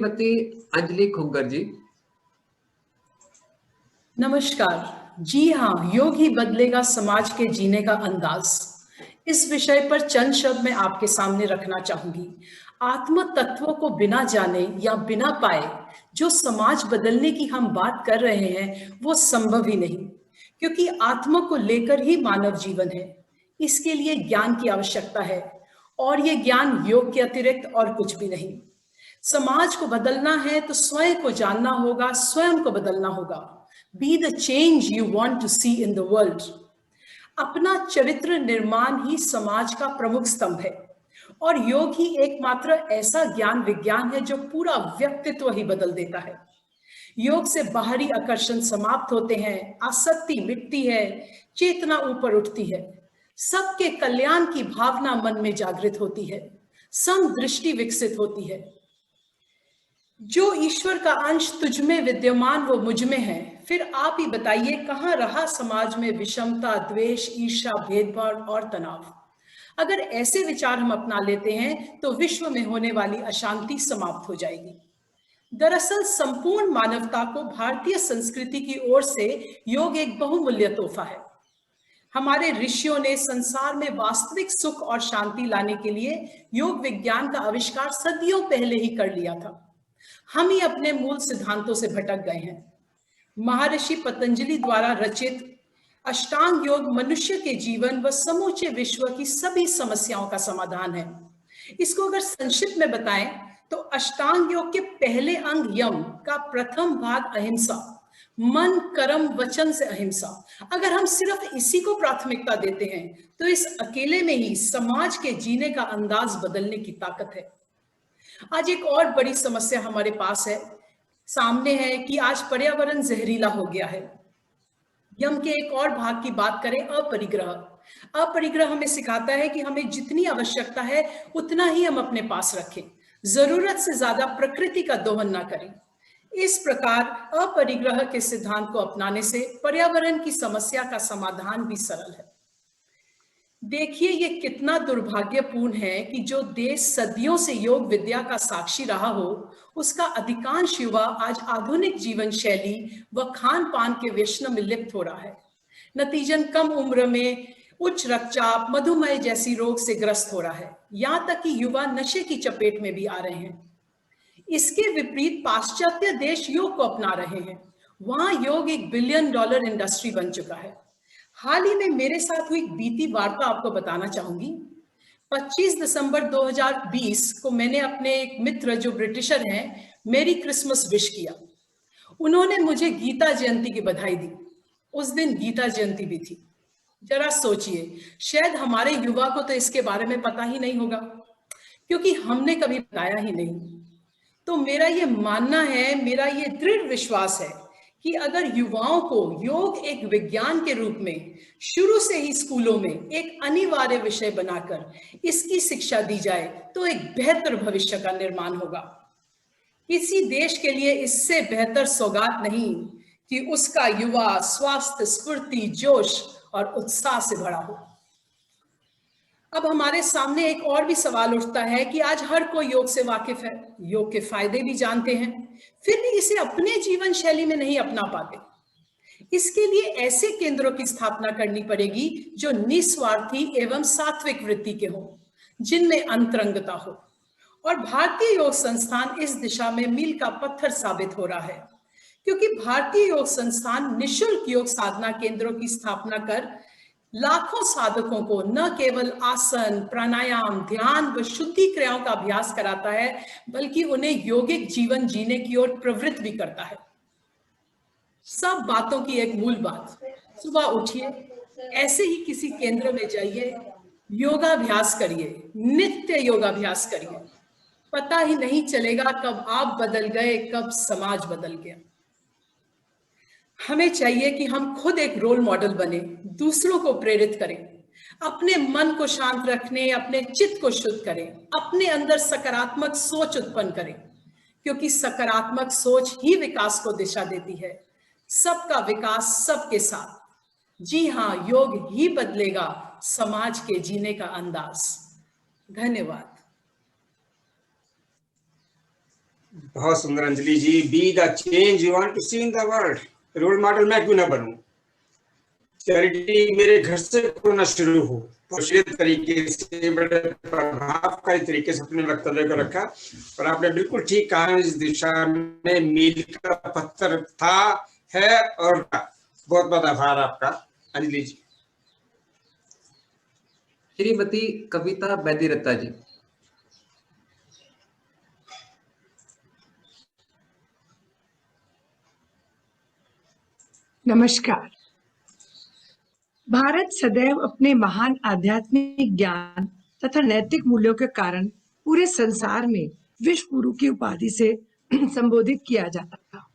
श्रीमती अंजलि खुंगर जी। नमस्कार जी। हाँ, योग ही बदलेगा समाज के जीने का अंदाज। इस विषय पर चंद शब्द मैं आपके सामने रखना चाहूंगी। आत्म तत्वों को बिना जाने या बिना पाए जो समाज बदलने की हम बात कर रहे हैं वो संभव ही नहीं, क्योंकि आत्मा को लेकर ही मानव जीवन है। इसके लिए ज्ञान की आवश्यकता है और ये ज्ञान योग के अतिरिक्त और कुछ भी नहीं। समाज को बदलना है तो स्वयं को जानना होगा, स्वयं को बदलना होगा। Be the change you want to see in the world. अपना चरित्र निर्माण ही समाज का प्रमुख स्तंभ है और योग ही एकमात्र ऐसा ज्ञान विज्ञान है जो पूरा व्यक्तित्व ही बदल देता है। योग से बाहरी आकर्षण समाप्त होते हैं, आसक्ति मिटती है, चेतना ऊपर उठती है, सबके कल्याण की भावना मन में जागृत होती है, समदृष्टि विकसित होती है। जो ईश्वर का अंश तुझ में विद्यमान वो मुझ में है। फिर आप ही बताइए, कहाँ रहा समाज में विषमता, द्वेष, ईर्ष्या, भेदभाव और तनाव। अगर ऐसे विचार हम अपना लेते हैं तो विश्व में होने वाली अशांति समाप्त हो जाएगी। दरअसल संपूर्ण मानवता को भारतीय संस्कृति की ओर से योग एक बहुमूल्य तोहफा है। हमारे ऋषियों ने संसार में वास्तविक सुख और शांति लाने के लिए योग विज्ञान का आविष्कार सदियों पहले ही कर लिया था। हम ही अपने मूल सिद्धांतों से भटक गए हैं। महर्षि पतंजलि द्वारा रचित अष्टांग योग मनुष्य के जीवन व समूचे विश्व की सभी समस्याओं का समाधान है। इसको अगर संक्षिप्त में बताएं तो अष्टांग योग के पहले अंग यम का प्रथम भाग अहिंसा, मन कर्म वचन से अहिंसा। अगर हम सिर्फ इसी को प्राथमिकता देते हैं तो इस अकेले में ही समाज के जीने का अंदाज बदलने की ताकत है। आज एक और बड़ी समस्या हमारे पास है, सामने है कि आज पर्यावरण जहरीला हो गया है। यम के एक और भाग की बात करें, अपरिग्रह। अपरिग्रह हमें सिखाता है कि हमें जितनी आवश्यकता है उतना ही हम अपने पास रखें, जरूरत से ज्यादा प्रकृति का दोहन ना करें। इस प्रकार अपरिग्रह के सिद्धांत को अपनाने से पर्यावरण की समस्या का समाधान भी सरल है। देखिए, ये कितना दुर्भाग्यपूर्ण है कि जो देश सदियों से योग विद्या का साक्षी रहा हो, उसका अधिकांश युवा आज आधुनिक जीवन शैली व खान पान के व्यसन में लिप्त हो रहा है। नतीजन कम उम्र में उच्च रक्तचाप, मधुमेह जैसी रोग से ग्रस्त हो रहा है। यहाँ तक कि युवा नशे की चपेट में भी आ रहे हैं। इसके विपरीत पाश्चात्य देश योग को अपना रहे हैं। वहां योग एक $1 बिलियन इंडस्ट्री बन चुका है। हाल ही में मेरे साथ हुई बीती वार्ता आपको बताना चाहूंगी। 25 दिसंबर 2020 को मैंने अपने एक मित्र जो ब्रिटिशर हैं, मेरी क्रिसमस विश किया। उन्होंने मुझे गीता जयंती की बधाई दी। उस दिन गीता जयंती भी थी। जरा सोचिए, शायद हमारे युवा को तो इसके बारे में पता ही नहीं होगा, क्योंकि हमने कभी बताया ही नहीं। तो मेरा ये मानना है, मेरा ये दृढ़ विश्वास है कि अगर युवाओं को योग एक विज्ञान के रूप में शुरू से ही स्कूलों में एक अनिवार्य विषय बनाकर इसकी शिक्षा दी जाए तो एक बेहतर भविष्य का निर्माण होगा। किसी देश के लिए इससे बेहतर सौगात नहीं कि उसका युवा स्वास्थ्य, स्फूर्ति, जोश और उत्साह से भरा हो। अब हमारे सामने एक और भी सवाल उठता है कि आज हर कोई योग से वाकिफ है, योग के फायदे भी जानते हैं, फिर भी इसे अपने जीवन शैली में नहीं अपना पाते। इसके लिए ऐसे केंद्रों की स्थापना करनी पड़ेगी जो निस्वार्थी एवं सात्विक वृत्ति के हों, जिनमें अंतरंगता हो। और भारतीय योग संस्थान इस दिशा में मील का पत्थर साबित हो रहा है, क्योंकि भारतीय योग संस्थान निःशुल्क योग साधना केंद्रों की स्थापना कर लाखों साधकों को न केवल आसन, प्राणायाम, ध्यान व शुद्धि क्रियाओं का अभ्यास कराता है, बल्कि उन्हें यौगिक जीवन जीने की ओर प्रवृत्त भी करता है। सब बातों की एक मूल बात, सुबह उठिए, ऐसे ही किसी केंद्र में जाइए, योगाभ्यास करिए, नित्य योगाभ्यास करिए। पता ही नहीं चलेगा कब आप बदल गए, कब समाज बदल गया। हमें चाहिए कि हम खुद एक रोल मॉडल बने, दूसरों को प्रेरित करें, अपने मन को शांत रखने, अपने चित्त को शुद्ध करें, अपने अंदर सकारात्मक सोच उत्पन्न करें, क्योंकि सकारात्मक सोच ही विकास को दिशा देती है। सबका विकास सबके साथ। जी हाँ, योग ही बदलेगा समाज के जीने का अंदाज। धन्यवाद। बहुत सुंदर Anjali ji. Be the change you want to see in the world. Role model मैं क्यों ना बनूं। चैरिटी मेरे घर से होना शुरू हो। तरीके से, बड़े प्रभावकारी तरीके से अपने वक्तव्य को रखा और आपने बिल्कुल ठीक कहा, इस दिशा में मील का पत्थर था, है और बहुत बहुत आभार आपका अंजलि जी। श्रीमती कविता बैदीरत्ता जी। नमस्कार। भारत सदैव अपने महान आध्यात्मिक ज्ञान तथा नैतिक मूल्यों के कारण पूरे संसार में विश्व गुरु की उपाधि से संबोधित किया जाता था।